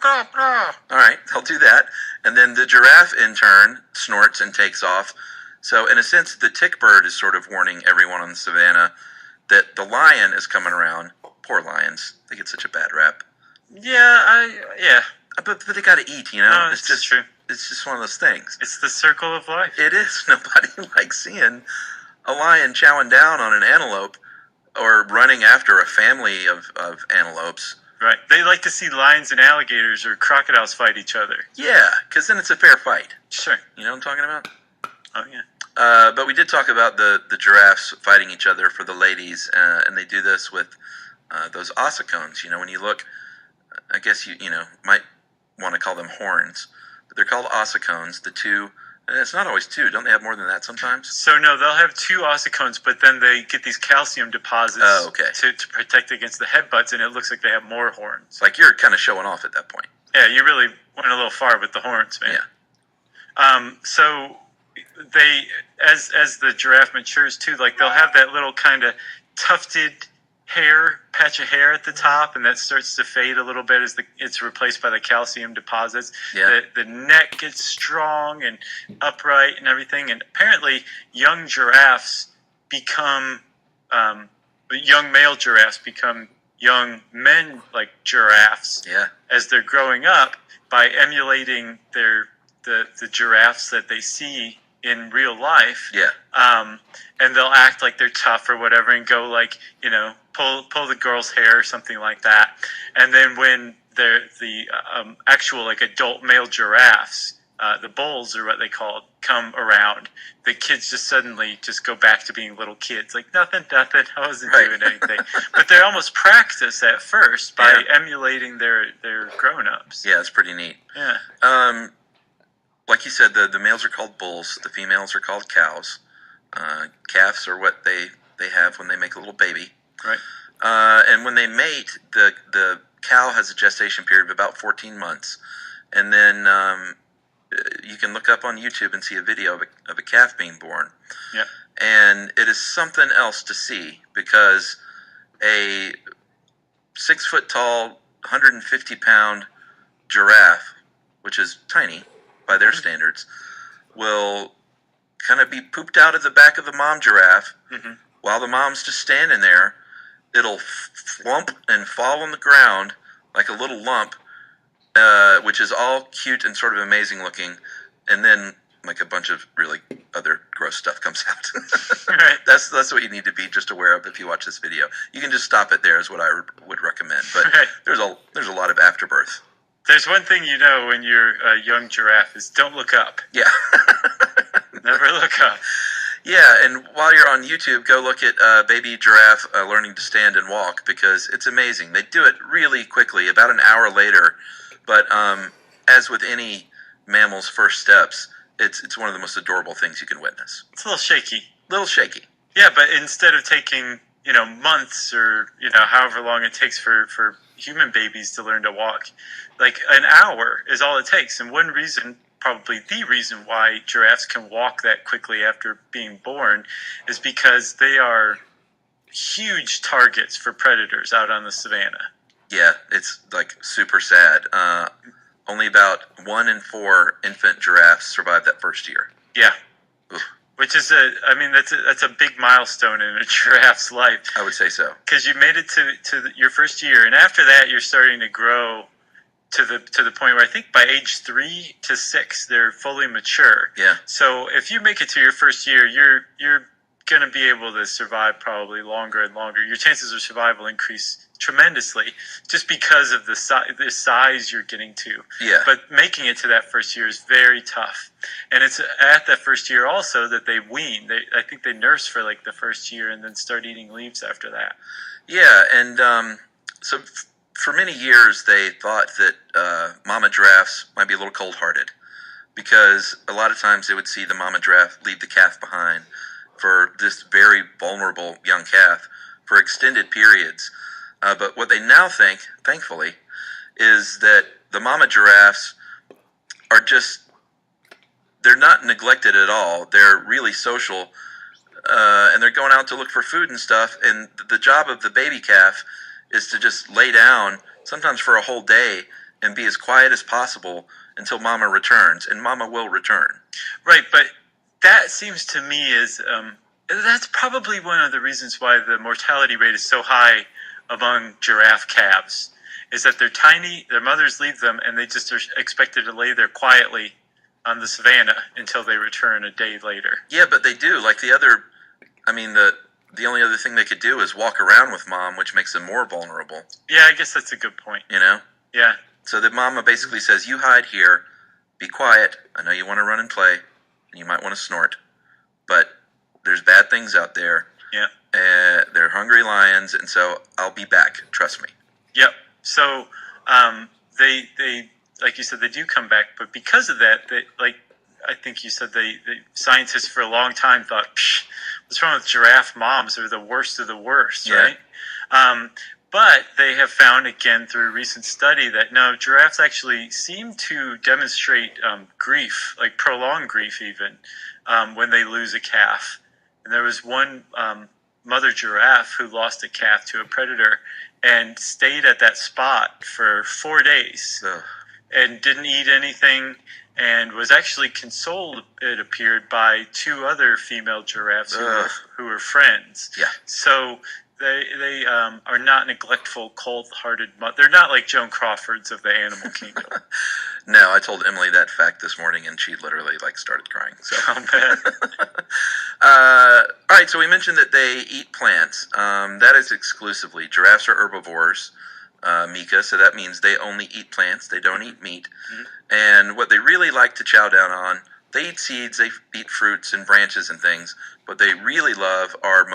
All right, they'll do that. And then the giraffe, in turn, snorts and takes off. So, in a sense, the tick bird is sort of warning everyone on the savannah that the lion is coming around. Poor lions. They get such a bad rap. Yeah. But they got to eat, you know? No, it's just true. It's just one of those things. It's the circle of life. It is. Nobody likes seeing a lion chowing down on an antelope or running after a family of antelopes. Right. They like to see lions and alligators or crocodiles fight each other. Yeah, because then it's a fair fight. Sure. You know what I'm talking about? Oh, yeah. But we did talk about the giraffes fighting each other for the ladies, and they do this with those ossicones. You know, when you look, I guess you might want to call them horns, but they're called ossicones. The two, and it's not always two. Don't they have more than that sometimes? So no, they'll have two ossicones, but then they get these calcium deposits to protect against the headbutts, and it looks like they have more horns. Like you're kind of showing off at that point. Yeah, you really went a little far with the horns, man. Yeah. So they, as the giraffe matures too, like they'll have that little kind of tufted patch of hair at the top, and that starts to fade a little bit as it's replaced by the calcium deposits. Yeah. The neck gets strong and upright and everything, and apparently young giraffes become young male giraffes become young men like giraffes as they're growing up by emulating the giraffes that they see in real life. And they'll act like they're tough or whatever and go like, pull the girl's hair or something like that. And then when the actual like adult male giraffes, the bulls or what they call it, come around, the kids just suddenly just go back to being little kids. Like nothing, I wasn't doing anything. But they're almost practiced at first by emulating their grown-ups. Yeah, it's pretty neat. Yeah. Like you said, the males are called bulls. The females are called cows. Calves are what they have when they make a little baby. Right. And when they mate, the cow has a gestation period of about 14 months. And then you can look up on YouTube and see a video of a calf being born. Yeah. And it is something else to see because a 6 foot tall, 150-pound giraffe, which is tiny by their standards, will kind of be pooped out of the back of the mom giraffe while the mom's just standing there. It'll flump and fall on the ground like a little lump, which is all cute and sort of amazing looking, and then like a bunch of really other gross stuff comes out. Right. That's what you need to be just aware of if you watch this video. You can just stop it there is what I would recommend, but there's a lot of afterbirth. There's one thing you know when you're a young giraffe is don't look up. Yeah. Never look up. Yeah, and while you're on YouTube, go look at baby giraffe learning to stand and walk because it's amazing. They do it really quickly, about an hour later. But as with any mammal's first steps, it's one of the most adorable things you can witness. It's a little shaky. Little shaky. Yeah, but instead of taking months or however long it takes for human babies to learn to walk, like an hour is all it takes. And one reason, probably the reason why giraffes can walk that quickly after being born is because they are huge targets for predators out on the savannah. Yeah, it's like super sad. Only about 1 in 4 infant giraffes survive that first year. Yeah. Oof. Which is that's a big milestone in a giraffe's life. I would say so. Because you made it to your first year, and after that, you're starting to grow to the point where I think by age 3 to 6, they're fully mature. Yeah. So if you make it to your first year, you're going to be able to survive probably longer and longer. Your chances of survival increase tremendously just because of the size you're getting to. Yeah. But making it to that first year is very tough. And it's at that first year also that they wean. I think they nurse for like the first year and then start eating leaves after that. Yeah, and so for many years they thought that mama giraffes might be a little cold-hearted because a lot of times they would see the mama giraffe leave the calf behind for this very vulnerable young calf for extended periods. But what they now think, thankfully, is that the mama giraffes are they're not neglected at all. They're really social, and they're going out to look for food and stuff, and the job of the baby calf is to just lay down, sometimes for a whole day, and be as quiet as possible until Mama returns, and Mama will return. Right, but that seems to me is that's probably one of the reasons why the mortality rate is so high among giraffe calves, is that they're tiny, their mothers leave them, and they just are expected to lay there quietly on the savannah until they return a day later. Yeah, but they do. Like the only other thing they could do is walk around with Mom, which makes them more vulnerable. Yeah, I guess that's a good point. You know? Yeah. So that Mama basically says, you hide here, be quiet, I know you want to run and play, and you might want to snort, but there's bad things out there. Yeah. They're hungry lions, and so I'll be back, trust me. Yep. So they like you said, they do come back, but because of that, I think you said the scientists for a long time thought, what's wrong with giraffe moms? They're the worst of the worst, Yeah. right? But they have found, again, through a recent study, that no, giraffes actually seem to demonstrate grief, like prolonged grief even, when they lose a calf. And there was one mother giraffe who lost a calf to a predator and stayed at that spot for 4 days. Ugh. And didn't eat anything, and was actually consoled, it appeared, by two other female giraffes who were friends. Yeah. So they are not neglectful, cold-hearted. They're not like Joan Crawford's of the animal kingdom. No, I told Emily that fact this morning, and she literally started crying. So. Oh, man. All right, so we mentioned that they eat plants. That is exclusively. Giraffes are herbivores, Mika, so that means they only eat plants. They don't eat meat. Mm-hmm. And what they really like to chow down on, they eat seeds, they eat fruits and branches and things. What they really love are